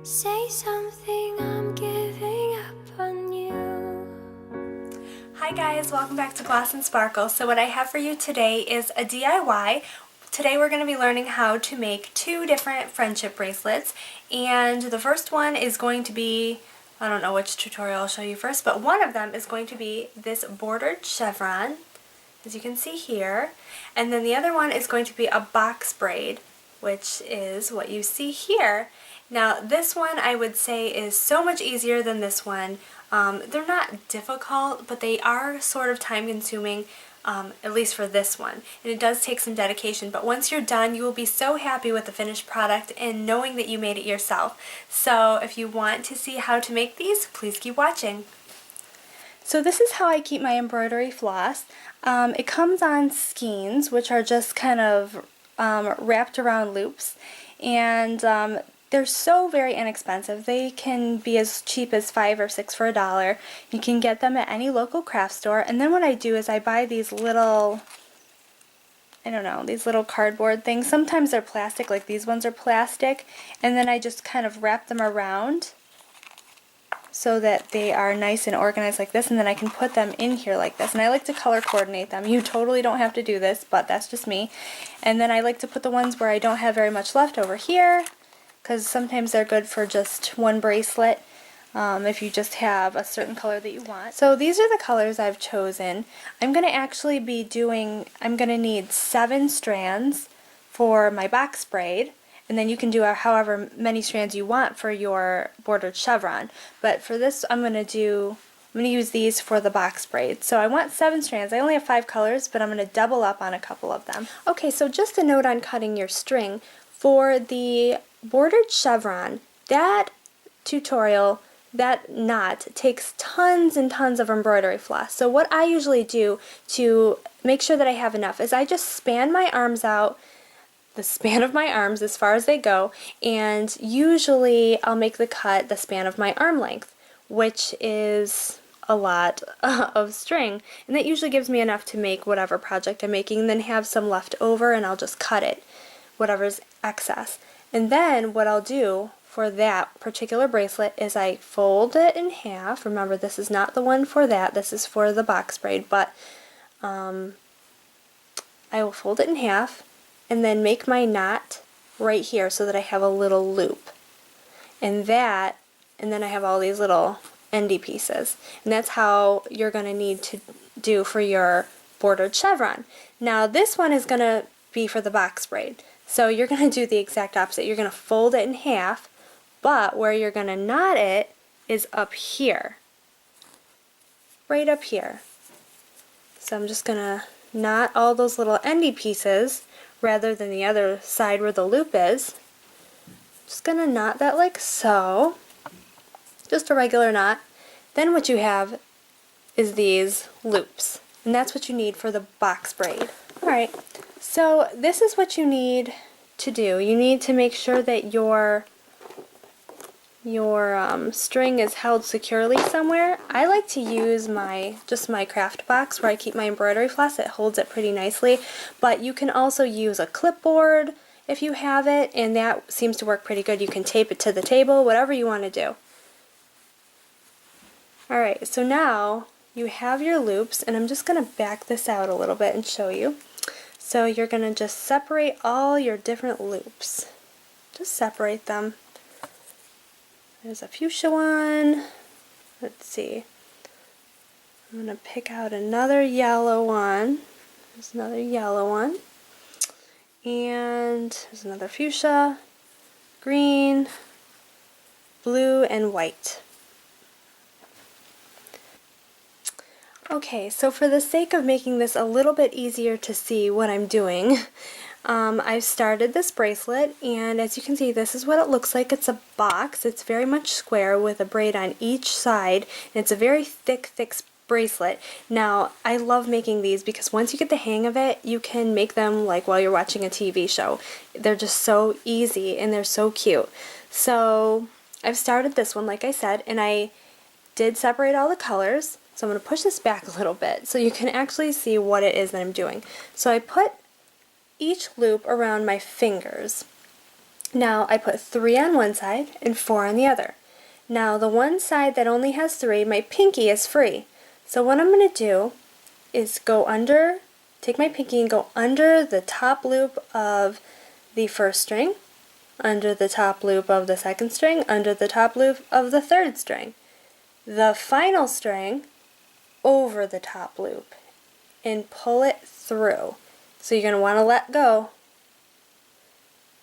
Say something, I'm giving up on you. Hi guys, welcome back to Gloss and Sparkle. So what I have for you today is a DIY. Today we're going to be learning how to make two different friendship bracelets, and the first one is going to be, I don't know which tutorial I'll show you first, but one of them is going to be this bordered chevron, as you can see here, and then the other one is going to be a box braid, which is what you see here. Now this one I would say is so much easier than this one. They're not difficult, but they are sort of time consuming, at least for this one. And it does take some dedication, but once you're done you will be so happy with the finished product and knowing that you made it yourself. So if you want to see how to make these, please keep watching. So this is how I keep my embroidery floss. It comes on skeins, which are just kind of wrapped around loops, and they're so very inexpensive. They can be as cheap as $5 or $6 for $1. You can get them at any local craft store. And then what I do is I buy these little, I don't know, these little cardboard things. Sometimes they're plastic, like these ones are plastic, and then I just kind of wrap them around so that they are nice and organized like this, and then I can put them in here like this. And I like to color coordinate them. You totally don't have to do this, but that's just me. And then I like to put the ones where I don't have very much left over here, because sometimes they're good for just one bracelet if you just have a certain color that you want. So these are the colors I've chosen. I'm going to actually be doing, I'm going to need 7 strands for my box braid, and then you can do however many strands you want for your bordered chevron. But for this I'm going to use these for the box braid. So I want 7 strands. I only have 5 colors, but I'm going to double up on a couple of them. Okay, so just a note on cutting your string. For the bordered chevron, that tutorial, that knot, takes tons and tons of embroidery floss. So what I usually do to make sure that I have enough is I just span my arms out, the span of my arms as far as they go, and usually I'll make the cut the span of my arm length, which is a lot of string, and that usually gives me enough to make whatever project I'm making, and then have some left over and I'll just cut it, whatever's excess. And then what I'll do for that particular bracelet is I fold it in half. Remember, this is not the one for that, this is for the box braid, but I will fold it in half and then make my knot right here so that I have a little loop. And then I have all these little endy pieces. And that's how you're going to need to do for your bordered chevron. Now this one is going to be for the box braid. So you're going to do the exact opposite. You're going to fold it in half, but where you're going to knot it is up here. Right up here. So I'm just going to knot all those little endy pieces rather than the other side where the loop is. Just going to knot that like so. Just a regular knot. Then what you have is these loops. And that's what you need for the box braid. Alright, so this is what you need to do. You need to make sure that your string is held securely somewhere. I like to use just my craft box where I keep my embroidery floss. It holds it pretty nicely, but you can also use a clipboard if you have it, and that seems to work pretty good. You can tape it to the table, whatever you want to do. Alright, so now you have your loops, and I'm just going to back this out a little bit and show you. So you're going to just separate all your different loops. Just separate them. There's a fuchsia one. Let's see. I'm going to pick out another yellow one. There's another yellow one. And there's another fuchsia, green, blue, and white. Okay, so for the sake of making this a little bit easier to see what I'm doing, I've started this bracelet, and as you can see, this is what it looks like. It's a box. It's very much square with a braid on each side, and it's a very thick bracelet. Now, I love making these because once you get the hang of it, you can make them like while you're watching a TV show. They're just so easy, and they're so cute. So, I've started this one, like I said, and I did separate all the colors. So I'm going to push this back a little bit so you can actually see what it is that I'm doing. So I put each loop around my fingers. Now I put 3 on one side and 4 on the other. Now the one side that only has 3, my pinky is free. So what I'm going to do is take my pinky and go under the top loop of the first string, under the top loop of the second string, under the top loop of the third string. The final string over the top loop and pull it through. So you're going to want to let go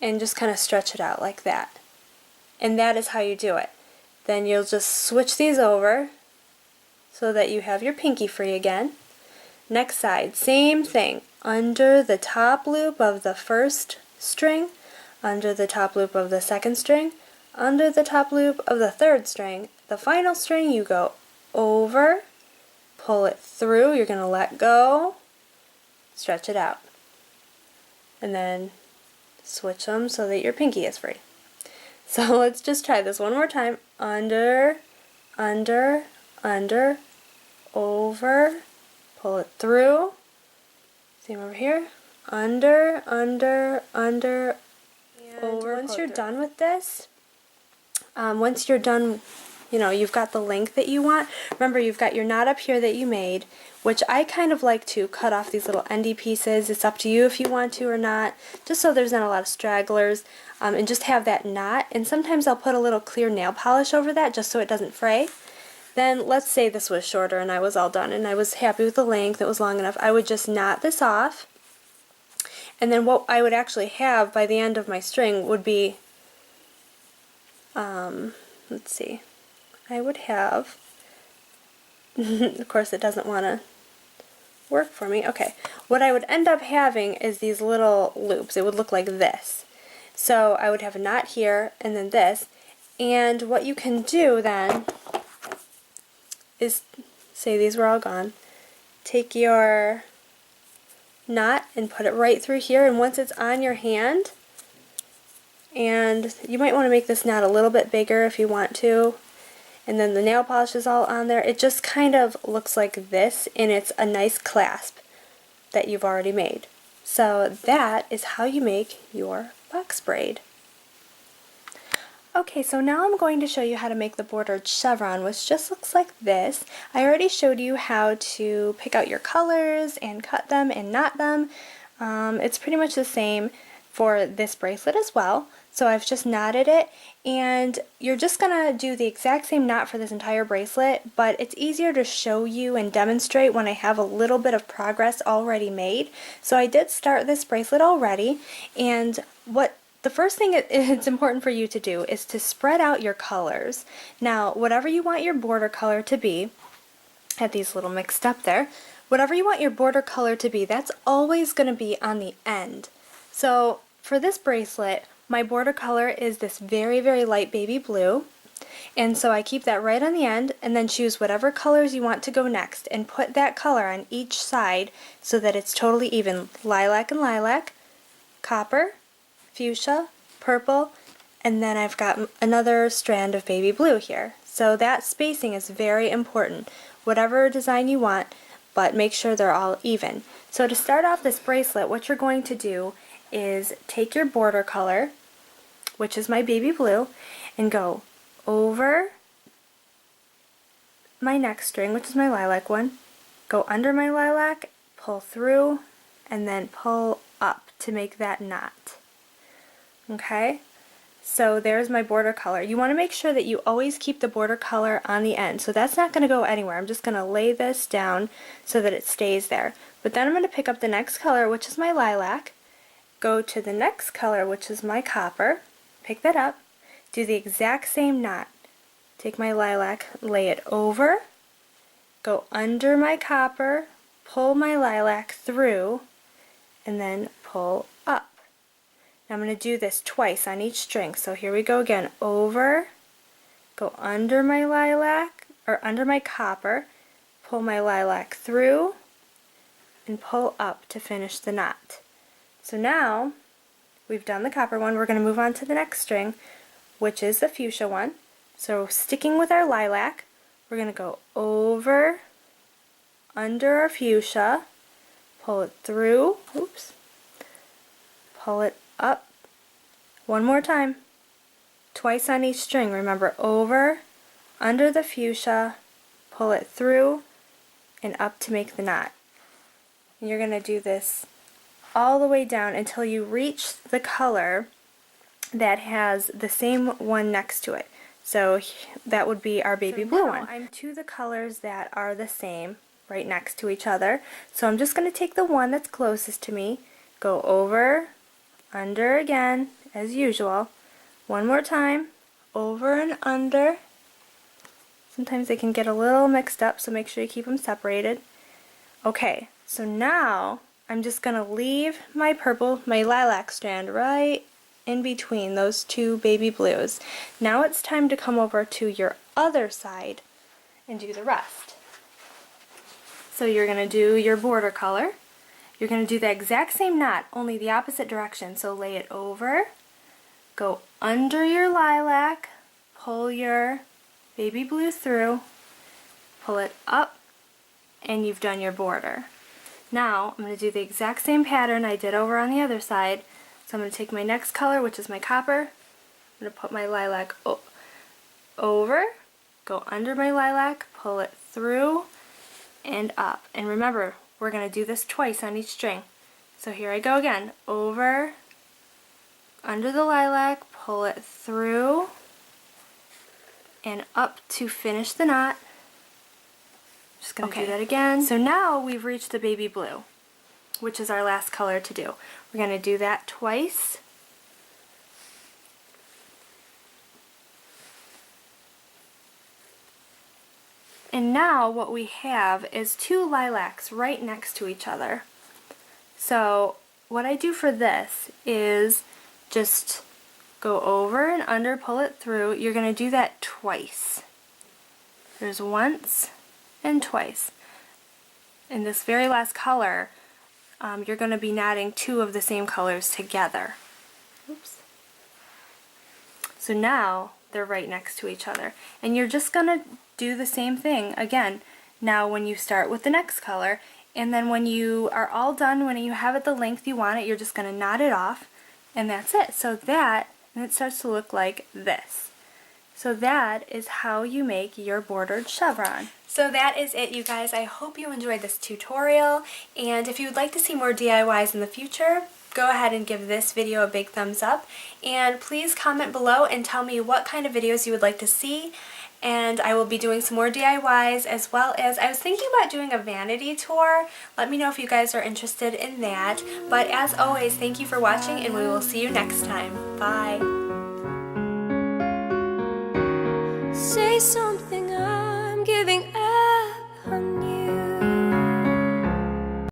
and just kind of stretch it out like that. And that is how you do it. Then you'll just switch these over so that you have your pinky free again. Next side, same thing. Under the top loop of the first string, under the top loop of the second string, under the top loop of the third string. The final string you go over, pull it through, you're going to let go, stretch it out. And then switch them so that your pinky is free. So let's just try this one more time. Under, under, under, over, pull it through. Same over here. Under, under, under, over. Once you're done with this, once you're done, you've got the length that you want. Remember, you've got your knot up here that you made, which I kind of like to cut off these little endy pieces. It's up to you if you want to or not, just so there's not a lot of stragglers, and just have that knot. And sometimes I'll put a little clear nail polish over that just so it doesn't fray. Then let's say this was shorter and I was all done and I was happy with the length, it was long enough. I would just knot this off, and then what I would actually have by the end of my string would be, let's see, I would have, of course it doesn't want to work for me. Okay, what I would end up having is these little loops. It would look like this. So I would have a knot here and then this, and what you can do then is, say these were all gone, take your knot and put it right through here, and once it's on your hand, and you might want to make this knot a little bit bigger if you want to, and then the nail polish is all on there, it just kind of looks like this, and it's a nice clasp that you've already made. So that is how you make your box braid. Okay, so now I'm going to show you how to make the bordered chevron, which just looks like this. I already showed you how to pick out your colors and cut them and knot them. It's pretty much the same for this bracelet as well. So I've just knotted it, and you're just going to do the exact same knot for this entire bracelet, but it's easier to show you and demonstrate when I have a little bit of progress already made. So I did start this bracelet already, and the first thing it's important for you to do is to spread out your colors. Now, whatever you want your border color to be, I had these little mixed up there, whatever you want your border color to be, that's always going to be on the end. So for this bracelet, my border color is this very, very light baby blue, and so I keep that right on the end, and then choose whatever colors you want to go next and put that color on each side so that it's totally even. Lilac and lilac, copper, fuchsia, purple, and then I've got another strand of baby blue here. So that spacing is very important. Whatever design you want, but make sure they're all even. So to start off this bracelet, what you're going to do is take your border color, which is my baby blue, and go over my next string, which is my lilac one, go under my lilac, pull through, and then pull up to make that knot. Okay, so there's my border color. You want to make sure that you always keep the border color on the end, so that's not going to go anywhere. I'm just going to lay this down so that it stays there. But then I'm going to pick up the next color, which is my lilac, go to the next color, which is my copper, pick that up, do the exact same knot. Take my lilac, lay it over, go under my copper, pull my lilac through, and then pull up. Now I'm going to do this twice on each string. So here we go again. Over, go under my lilac, or under my copper, pull my lilac through, and pull up to finish the knot. So now we've done the copper one. We're going to move on to the next string, which is the fuchsia one. So sticking with our lilac, we're going to go over, under our fuchsia, pull it through, oops, pull it up, One more time. Twice on each string. Remember, over, under the fuchsia, pull it through, and up to make the knot. And you're going to do this all the way down until you reach the color that has the same one next to it. So that would be our baby blue one. I'm to the colors that are the same right next to each other. So I'm just going to take the one that's closest to me, go over, under again, as usual. One more time, over and under. Sometimes they can get a little mixed up, so make sure you keep them separated. Okay, so now I'm just going to leave my lilac strand right in between those two baby blues. Now it's time to come over to your other side and do the rest. So you're going to do your border color. You're going to do the exact same knot, only the opposite direction. So lay it over, go under your lilac, pull your baby blue through, pull it up, and you've done your border. Now I'm going to do the exact same pattern I did over on the other side. So I'm going to take my next color, which is my copper. I'm going to put my lilac over, go under my lilac, pull it through, and up. And remember, we're going to do this twice on each string. So here I go again. Over, under the lilac, pull it through, and up to finish the knot. Just going to do that again. So now we've reached the baby blue, which is our last color to do. We're going to do that twice. And now what we have is two lilacs right next to each other. So what I do for this is just go over and under, pull it through. You're going to do that twice. There's once and twice. In this very last color, you're going to be knotting two of the same colors together. Oops. So now they're right next to each other. And you're just going to do the same thing again. Now when you start with the next color, and then when you are all done, when you have it the length you want it, you're just going to knot it off, and that's it. So that, and it starts to look like this. So that is how you make your bordered chevron. So that is it, you guys. I hope you enjoyed this tutorial, and if you would like to see more DIYs in the future, go ahead and give this video a big thumbs up, and please comment below and tell me what kind of videos you would like to see, and I will be doing some more DIYs, as well as I was thinking about doing a vanity tour. Let me know if you guys are interested in that, but as always, thank you for watching, and we will see you next time. Bye! Say something